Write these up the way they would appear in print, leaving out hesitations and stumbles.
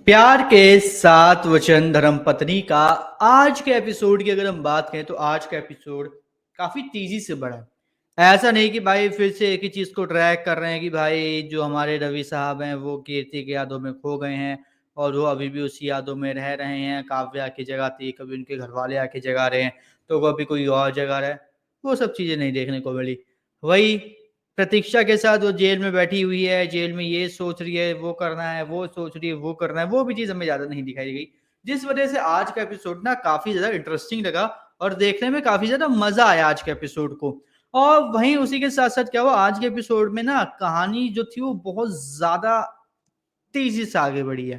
प्यार के 7 वचन धर्मपत्नी का आज के एपिसोड की अगर हम बात करें तो आज का एपिसोड काफी तेजी से बढ़ा है। ऐसा नहीं कि भाई फिर से एक ही चीज को ट्रैक कर रहे हैं कि भाई जो हमारे रवि साहब हैं वो कीर्ति की यादों में खो गए हैं और वो अभी भी उसी यादों में रह रहे हैं। काव्या की जगह थी, कभी उनके घर वाले आके जगा रहे हैं तो कभी कोई और जगा रहा है। वो सब चीजें नहीं देखने को मिली। वही प्रतीक्षा के साथ वो जेल में बैठी हुई है, जेल में ये सोच रही है वो करना है, वो सोच रही है वो करना है, वो भी चीज़ हमें ज़्यादा नहीं दिखाई गई। जिस वजह से आज का एपिसोड ना काफ़ी ज़्यादा इंटरेस्टिंग लगा और देखने में काफ़ी ज़्यादा मज़ा आया आज के एपिसोड को। और वहीं उसी के साथ-साथ क्या हुआ आज के एपिसोड में ना कहानी जो थी वो बहुत ज़्यादा तेज़ी से आगे बढ़ी है।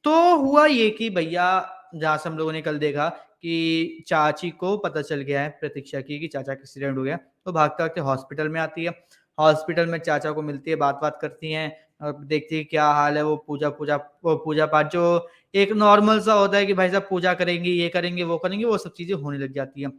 तो हुआ ये कि भैया जहाँ से हम लोगों ने कल देखा कि चाची को पता चल गया है प्रतीक्षा की कि चाचा का एक्सीडेंट हो गया, तो भागते-भागते हॉस्पिटल में आती है। हॉस्पिटल में चाचा को मिलती है, बात-वात करती हैं देखती है क्या हाल है, वो पूजा-पाठ जो एक नॉर्मल सा होता है कि भाई साहब पूजा करेंगे, ये करेंगे, वो सब चीज़ें होने लग जाती हैं।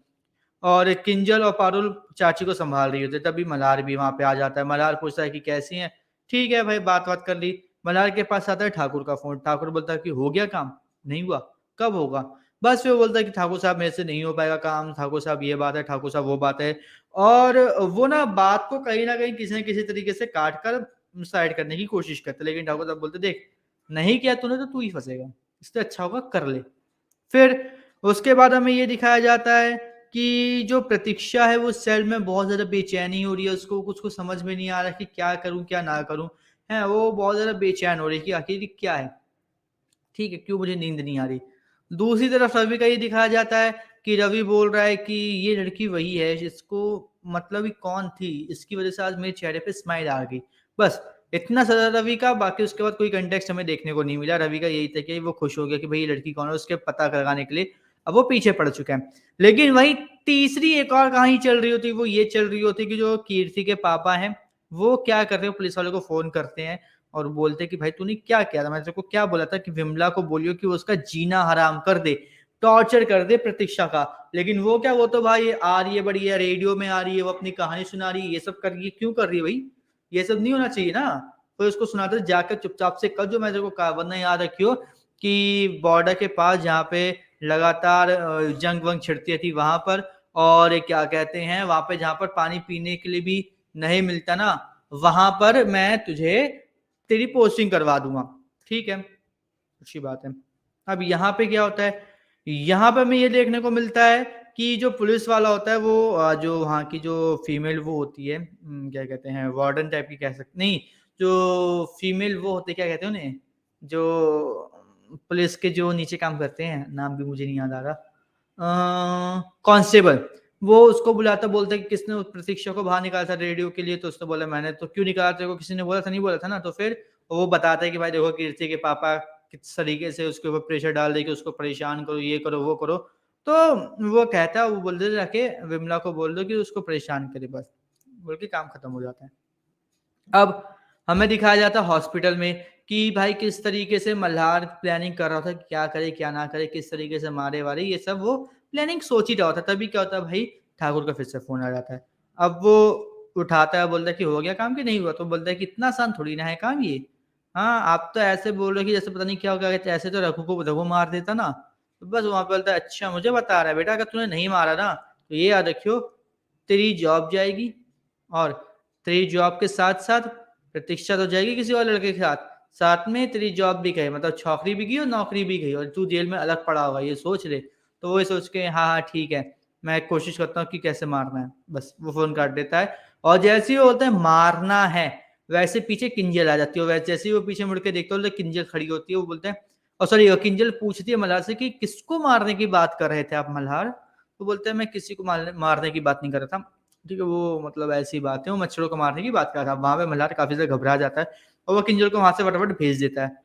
और किंजल और पारुल चाची को सँभाल रही होती है, तभी मल्हार भी वहाँ पे आ जाता है। मल्हार पूछता है कि कैसी हैं? ठीक है भाई, बात-वात कर ली। मल्हार के पास आता है ठाकुर का फ़ोन। ठाकुर बोलता है कि हो गया काम? नहीं हुआ? कब होगा? बस फिर वो बोलता है कि ठाकुर साहब मेरे से नहीं हो पाएगा काम, ठाकुर साहब ये बात है, ठाकुर साहब वो बात है। और वो ना बात को कहीं न कहीं किसी न किसी तरीके से काट कर साइड करने की कोशिश करते हैं। लेकिन ठाकुर साहब बोलते देख, नहीं किया तूने तो तू ही फँसेगा। इससे अच्छा होगा कर ले। फिर उसके बाद हमें ये दिखाया जाता है कि जो प्रतीक्षा है वो सेल में बहुत ज़्यादा बेचैनी हो रही है, उसको कुछ को समझ में नहीं आ रहा कि क्या करूँ, क्या ना करूँ? हैं, वो बहुत ज़्यादा बेचैन हो रही है कि आखिर ये क्या है? ठीक है, क्यों मुझे नींद नहीं आ रही? दूसरी तरफ रवि का ये दिखाया जाता है कि रवि बोल रहा है कि ये लड़की वही है, जिसको मतलब ही कौन थी, इसकी वज़ह से आज मेरे चेहरे पे स्माइल आ गई। बस इतना सा रवि का, बाकी उसके बाद कोई कॉन्टेक्स्ट हमें देखने को नहीं मिला। रवि का यही था कि वो खुश हो गया कि भई ये लड़की कौन है, उसके पता लगाने के लिए अब वो पीछे पड़ चुका है। लेकिन वहीं तीसरी एक और कहानी चल रही होती, वो ये चल रही होती कि जो कीर्ति के पापा हैं, वो क्या कर रहे हो पुलिस वालों को फ़ोन करते हैं और बोलते हैं कि भाई तूने क्या किया था? मैंने तेरे को क्या बोला था कि विमला को बोलियो कि वो उसका जीना हराम कर दे, टॉर्चर कर दे प्रतीक्षा का। लेकिन वो क्या, वो तो भाई आ रही है बढ़िया, रेडियो में आ रही है, वो अपनी कहानी सुना रही है, ये सब कर रही है, क्यों कर रही है भई? ये सब नहीं होना चाहिए ना। तो उसको सुना दो, जाकर चुपचाप से कर जो मैं तेरे को कहा, वरना याद रखियो कि बॉर्डर के पास जहाँ पे लगातार जंग-वंग छिड़ती थी वहाँ पर, और क्या कहते हैं वहाँ पे जहाँ पर पानी पीने के लिए भी नहीं मिलता ना, वहाँ पर मैं तुझे तेरी पोस्टिंग करवा दूँगा, ठीक है? अच्छी बात है। अब यहाँ पे क्या होता है, यहाँ पे हमें ये देखने को मिलता है कि जो पुलिस वाला होता है वो जो वहाँ की जो फीमेल वो होती है, क्या कहते हैं वार्डन टाइप की कह सकते नहीं, जो फीमेल वो होते हैं, क्या कहते हैं उन्हें? जो पुलिस के जो नीचे काम करते हैं, नाम भी मुझे नहीं याद आ रहा। कांस्टेबल, वो उसको बुलाता, बोलता है कि किसने उस प्रतीक्षा को बाहर निकाला था रेडियो के लिए, तो उसने बोला मैंने। तो क्यों निकाला तेरे को, किसी ने बोला था? नहीं बोला था ना। तो फिर वो बताता है कि भाई देखो कीर्ति के पापा किस तरीके से उसके ऊपर प्रेशर डाल रहे कि उसको परेशान करो, ये करो, वो करो। तो वो कहता है, वो बोल देता जाके विमला को बोल दो कि उसको परेशान करे बस, बोल के काम खत्म हो जाता है। अब हमें दिखाया जाता है हॉस्पिटल में कि भाई किस तरीके से मल्हार प्लानिंग कर रहा था कि क्या करे, क्या ना करे, किस तरीके से मारे-वारे, ये सब वो प्लानिंग सोच ही रहा होता है। तभी क्या होता है भाई, ठाकुर का फिर से फ़ोन आ जाता है। अब वो उठाता है, बोलता है कि हो गया काम कि नहीं हुआ? तो बोलता है कि इतना आसान थोड़ी ना है काम ये। हाँ, आप तो ऐसे बोल रहे हो कि जैसे पता नहीं क्या हो गया, ऐसे तो रघु मार देता ना। तो बस वहाँ पे बोलता है अच्छा मुझे बता रहा है बेटा, अगर तूने नहीं मारा ना तो ये याद रखियो तेरी जॉब जाएगी, और तेरी जॉब के साथ-साथ प्रतीक्षा तो जाएगी किसी और लड़के के साथ, साथ में तेरी जॉब भी गई, मतलब छौकरी भी गई और नौकरी भी गई और तू जेल में अलग पड़ा होगा, ये सोच ले। तो वो ये सोच के हाँ, हाँ, ठीक है, मैं कोशिश करता हूँ कि कैसे मारना है। बस वो फ़ोन काट देता है और जैसे ही वो बोलता है मारना है, वैसे पीछे किंजल आ जाती है और वैसे जैसे ही वो पीछे मुड़ के देखता है तो किंजल खड़ी होती है। वो बोलते हैं सॉरी, किंजल पूछती है मल्हार से कि किसको मारने की बात कर रहे थे आप मल्हार? तो बोलते हैं मैं किसी को मारने की बात नहीं कर रहा था। ठीक है, वो मतलब ऐसी बात है, वो मच्छरों को मारने की बात कर रहा था। वहाँ पे मल्हार काफ़ी ज़्यादा घबरा जाता है और वो किंजल को वहाँ से फटाफट भेज देता है।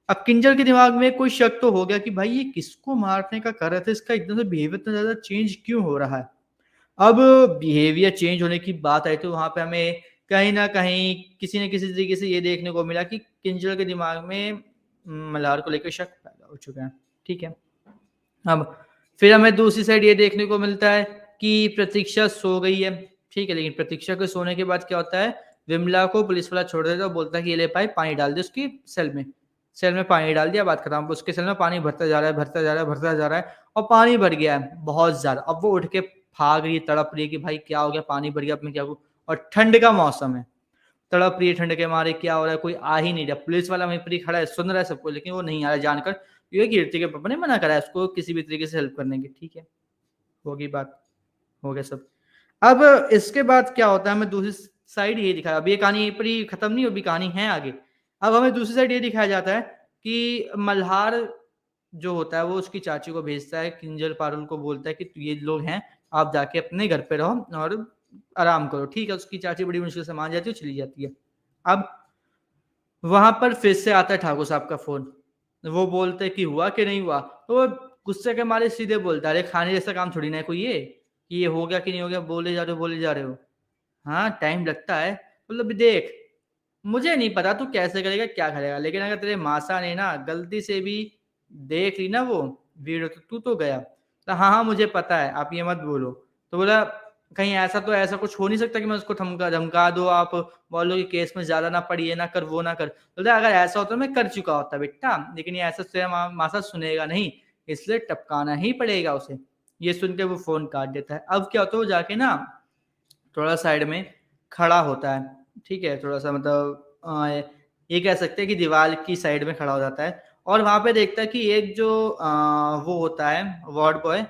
अब किंजल के दिमाग में कोई शक तो हो गया कि भाई ये किसको मारने का कर रहे थे, इसका एकदम से बिहेवियर इतना ज़्यादा चेंज क्यों हो रहा है? अब बिहेवियर चेंज होने की बात आई तो वहाँ पे हमें कहीं न कहीं किसी न किसी तरीके से ये देखने को मिला कि किंजल के दिमाग में मल्हार को लेकर शक पैदा हो चुका है। ठीक है? अब फिर हमें दूसरी साइड ये देखने को मिलता है कि प्रतीक्षा सो गई है, ठीक है? लेकिन प्रतीक्षा के सोने के बाद क्या होता है, विमला को पुलिस वाला छोड़ देता है और बोलता है कि ये ले भाई पानी डाल दे उसकी सेल में। सेल में पानी डाल दिया, बात खत्म। उसके सेल में पानी भरता जा रहा है, भरता जा रहा है, भरता जा रहा है और पानी भर गया है बहुत ज़्यादा। अब वो उठ के भाग रही है, तड़प रही है कि भाई क्या हो गया, पानी भर गया, अब मैं क्या करूँ? और ठंड का मौसम है, तड़प रही है ठंड के मारे, क्या हो रहा है, कोई आ ही नहीं रहा। पुलिस वाला वहीं पर ही खड़ा है, सुन रहा है सबको, लेकिन वो नहीं आ रहा है, जानकर ये कीर्ति के पापा ने मना करा है उसको किसी भी तरीके से हेल्प करने की। ठीक है, होगी बात, हो गया सब। अब इसके बाद क्या होता है, हमें दूसरी साइड ये दिखाया, अभी ये कहानी यहीं पर ही खत्म नहीं, अभी कहानी है आगे। अब हमें दूसरी साइड ये दिखाया जाता है कि मल्हार जो होता है वो उसकी चाची को भेजता है, किंजल पारुल को बोलता है कि ये लोग हैं, आप जाके अपने घर पे रहो और आराम करो। ठीक है, उसकी चाची बड़ी मुश्किल से मान जाती है, चली जाती है। अब वहाँ पर फिर से आता है ठाकुर साहब का फ़ोन। वो बोलते हैं कि हुआ कि नहीं हुआ? तो वो गुस्से के मारे सीधे बोलता है, "अरे! खाने जैसा काम थोड़ी ना है कोई ये, कि ये हो गया कि नहीं हो गया, बोले जा रहे हो, बोले जा रहे हो। हाँ, टाइम लगता है।" मतलब देख, मुझे नहीं पता तू कैसे करेगा, क्या करेगा, लेकिन अगर तेरे मासा ने ना गलती से भी देख ली ना वो वीडियो, तो तू तो गया। तो हाँ, हाँ, मुझे पता है, आप ये मत बोलो। तो बोला, कहीं ऐसा तो ऐसा कुछ हो नहीं सकता कि मैं उसको धमका धमका दूँ, आप बोलो कि केस में ज़्यादा ना पड़, ये ना कर, वो ना कर। बोलता है, अगर ऐसा होता तो मैं कर चुका होता बेटा, लेकिन ये ऐसा तेरा मासा सुनेगा नहीं, इसलिए टपकाना ही पड़ेगा उसे। ये सुन के वो फ़ोन काट देता है। अब क्या होता है, वो जाके ना थोड़ा साइड में खड़ा होता है, ठीक है? थोड़ा-सा मतलब ये कह सकते हैं कि दीवार की साइड में खड़ा हो जाता है और वहाँ पे देखता है कि एक जो वो होता है वार्ड बॉय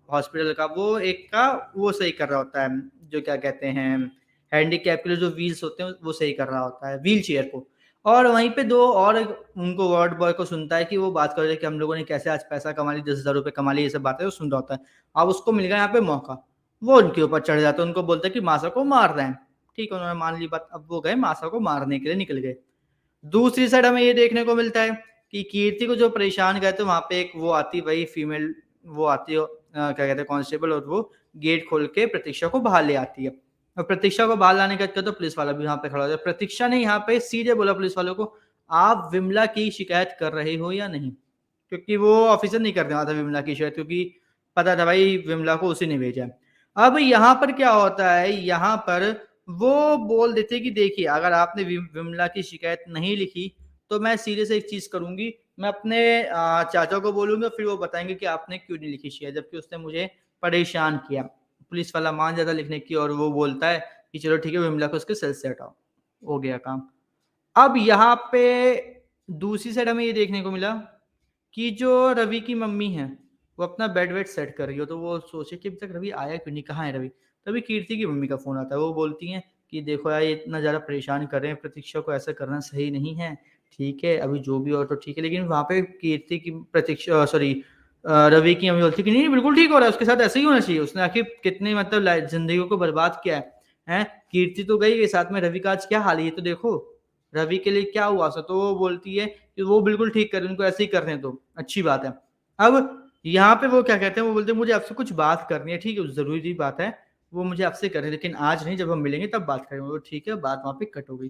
हॉस्पिटल का, वो एक का वो सही कर रहा होता है, जो क्या कहते हैं, हैंडीकैप के लिए जो व्हील्स होते हैं, वो सही कर रहा होता है, व्हीलचेयर को। और वहीं पे 2 और उनको वार्ड बॉय को सुनता है कि वो बात कर रहे हैं कि हम लोगों ने कैसे आज पैसा कमा लिया, 10,000 रुपए कमा लिए, ये सब बातें वो सुन रहा होता है। अब उसको मिल गया यहाँ पे मौका। वो उनके ऊपर चढ़ जाता है, उनको बोलता है कि मासा को मार रहे हैं। ठीक है, उन्होंने मान ली बात, अब वो गए मासा को मारने के लिए निकल गए। दूसरी साइड हमें ये देखने को मिलता है कि कीर्ति को जो परेशान करते वहाँ पे एक वो आती, वही फीमेल वो आती है, क्या कहते हैं, कांस्टेबल, और वो गेट खोल के प्रतीक्षा को बाहर ले आती है। और प्रतीक्षा को बाहर लाने का तो पुलिस वाला भी वहाँ पे खड़ा हो जाता है। प्रतीक्षा ने यहाँ पे सीधे बोला पुलिस वालों को, आप विमला की शिकायत कर रहे हो या नहीं? क्योंकि वो ऑफिसर नहीं करने वाला था विमला की शिकायत, क्योंकि पता था भाई विमला को उसी ने भेजा है। अब यहाँ पर क्या होता है, यहाँ पर वो बोल देते कि देखिए, अगर आपने विमला की शिकायत नहीं लिखी, तो मैं सीधे से एक चीज़ करूँगी, मैं अपने चाचा को बोलूँगा, फिर वो बताएँगे कि आपने क्यों नहीं लिखी शिकायत, जबकि उसने मुझे परेशान किया। पुलिस वाला मान जाता है लिखने की, और वो बोलता है कि चलो ठीक है, विमला को उसके सेल से हटाओ। हो गया काम। अब यहाँ पे दूसरी साइड हमें ये देखने को मिला कि जो रवि की मम्मी है, वो अपना बेड-वेड सेट कर रही हो, तो वो सोचे कि अभी तक रवि आया क्यों नहीं, कहाँ है रवि? तभी कीर्ति की मम्मी का फ़ोन आता है, वो बोलती हैं कि देखो यार, ये इतना ज़्यादा परेशान कर रहे हैं, प्रतीक्षा को ऐसा करना सही नहीं है, ठीक है, अभी जो भी हो तो ठीक है। लेकिन वहाँ पे कीर्ति की रवि की मम्मी बोलती है कि नहीं, नहीं, बिल्कुल ठीक हो रहा है, उसके साथ ऐसे ही होना चाहिए, उसने आखिर कितनी मतलब ज़िंदगियों को बर्बाद किया है, हैं? कीर्ति तो गई, साथ में रवि का आज क्या हाल है, ये तो देखो, रवि के लिए क्या हुआ? तो वो बोलती है कि वो बिल्कुल ठीक कर रहे हैं, उनको ऐसे ही करने दो, अच्छी बात है। अब यहाँ पे वो क्या कहते हैं, वो बोलते हैं मुझे आपसे कुछ बात करनी है, ठीक है, ज़रूरी बात है, वो मुझे आपसे करनी है, लेकिन आज नहीं, जब हम मिलेंगे तब बात करेंगे। वो ठीक है, बात वहाँ पे कट हो गई।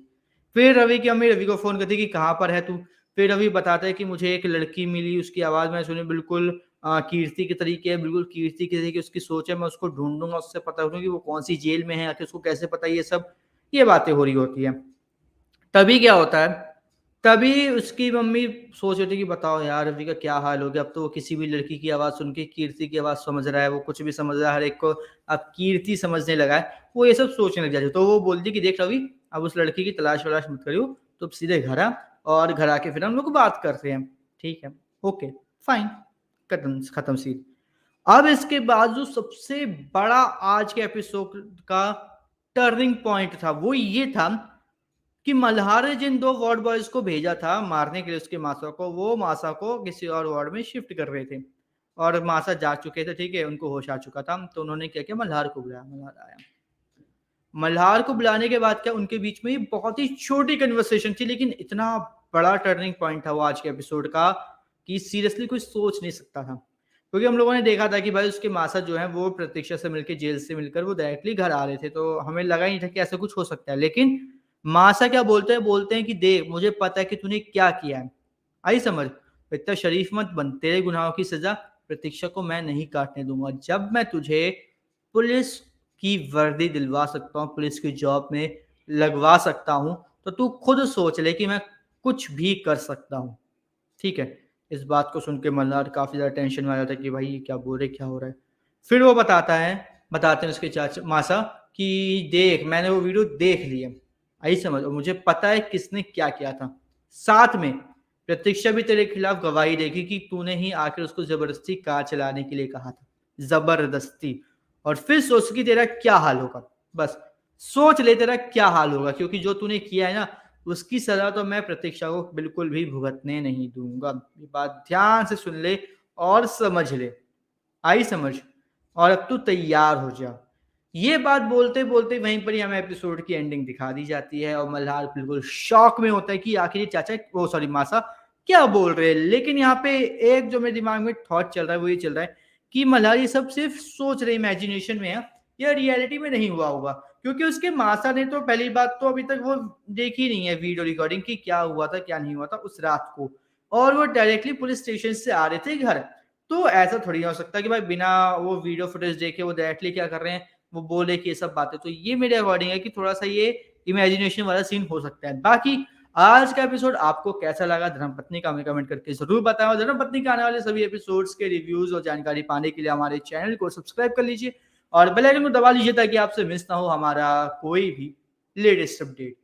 फिर रवि की अम्मी रवि को फ़ोन करती है कि कहाँ पर है तू? फिर रवि बताता है कि मुझे एक लड़की मिली, उसकी आवाज़ मैंने सुनी, बिल्कुल कीर्ति के तरीके है, बिल्कुल कीर्ति के तरीके उसकी सोच है, मैं उसको ढूँढूँगा, उससे पता करूँगा कि वो कौन-सी जेल में है, आखिर उसको कैसे पता है ये सब, ये बातें हो रही होती हैं। तभी क्या होता है, तभी उसकी मम्मी सोच रही थी कि बताओ यार, रवि का क्या हाल हो गया, अब तो वो किसी भी लड़की की आवाज़ सुन के कीर्ति की आवाज़ समझ रहा है, वो कुछ भी समझ रहा है, हर एक को अब कीर्ति समझने लगा है, वो ये सब सोचने लग जाती है। तो वो बोलती कि देख रवि, अब उस लड़की की तलाश-वलाश मत करियो, तो अब सीधे घर आ, और घर आके फिर हम लोग बात करते हैं, ठीक है, ओके, फाइन, खत्म सीन। अब इसके बाद जो सबसे बड़ा आज के एपिसोड का टर्निंग पॉइंट था, वो ये था कि मल्हार ने जिन 2 वार्ड बॉयज़ को भेजा था मारने के लिए उसके मासा को, वो मासा को किसी और वार्ड में शिफ्ट कर रहे थे। और मासा जाग चुके थे, ठीक है? उनको होश आ चुका था, तो उन्होंने क्या किया, मल्हार को बुलाया, मल्हार आया। मल्हार को बुलाने के बाद क्या उनके बीच में बहुत ही छोटी कन्वर्सेशन थी, लेकिन इतना बड़ा टर्निंग पॉइंट था वो आज के एपिसोड का कि सीरियसली कोई सोच नहीं सकता था। क्योंकि हम लोगों ने देखा था कि भाई उसके मासा जो है वो प्रतीक्षा से मिलके, जेल से मिलकर वो डायरेक्टली घर आ रहे थे, तो हमें लगा ही नहीं था कि ऐसा कुछ हो सकता है। लेकिन मासा क्या बोलते हैं कि देख, मुझे पता है कि तूने क्या किया है। आई समझ? इतना शरीफ मत बन, तेरे गुनाहों की सज़ा प्रतीक्षा को मैं नहीं काटने दूँगा। जब मैं तुझे पुलिस की वर्दी दिलवा सकता हूँ, पुलिस की जॉब में लगवा सकता हूँ, तो तू खुद सोच ले कि मैं कुछ भी कर सकता हूँ। ठीक है। इस बात को सुन के मल्हार काफ़ी ज़्यादा टेंशन में आ जाता है कि भाई ये क्या बोल रहे, क्या हो रहा है? फिर वो बताते हैं उसके मासा कि देख मैंने वो वीडियो देख ली है। आई समझ, और मुझे पता है किसने क्या किया था। साथ में प्रतीक्षा भी तेरे खिलाफ गवाही देगी कि तूने ही आकर उसको ज़बरदस्ती कार चलाने के लिए कहा था। ज़बरदस्ती। और फिर सोच कि तेरा क्या हाल होगा। बस सोच ले तेरा क्या हाल होगा, क्योंकि जो तूने किया है ना, उसकी सज़ा तो मैं प्रतीक्षा को बिल्कुल भी भुगतने नहीं दूँगा। ये बात ध्यान से सुन ले और समझ ले। आई समझ? और अब तू तैयार हो जा। ये बात बोलते-बोलते वहीं पर ही हमें एपिसोड की एंडिंग दिखा दी जाती है और मल्हार बिल्कुल शॉक में होता है कि आखिर ये चाचा वो सॉरी मासा क्या बोल रहे हैं। लेकिन यहाँ पे एक जो मेरे दिमाग में थॉट चल रहा है वो ये चल रहा है कि मल्हार ये सब सिर्फ सोच रहे इमेजिनेशन में है, या रियलिटी में नहीं हुआ होगा। क्योंकि उसके मासा ने तो पहली बात तो अभी तक वो देखी नहीं है वीडियो रिकॉर्डिंग कि क्या हुआ था, क्या नहीं हुआ था उस रात को। और वो डायरेक्टली पुलिस स्टेशन से आ रहे थे घर। तो ऐसा थोड़ी ना हो सकता कि भाई बिना वो वीडियो फुटेज देखे वो डायरेक्टली क्या कर रहे हैं, वो बोले कि ये सब बातें। तो ये मेरे अकॉर्डिंग है कि थोड़ा-सा ये इमेजिनेशन वाला सीन हो सकता है। बाकी आज का एपिसोड आपको कैसा लगा धर्मपत्नी का हमें कमेंट करके ज़रूर बताएँ, और धर्मपत्नी के आने वाले सभी एपिसोड्स के रिव्यूज़ और जानकारी पाने के लिए हमारे चैनल को सब्सक्राइब कर लीजिए और बेल आइकन को दबा लीजिए ताकि आपसे मिस ना हो हमारा कोई भी लेटेस्ट अपडेट।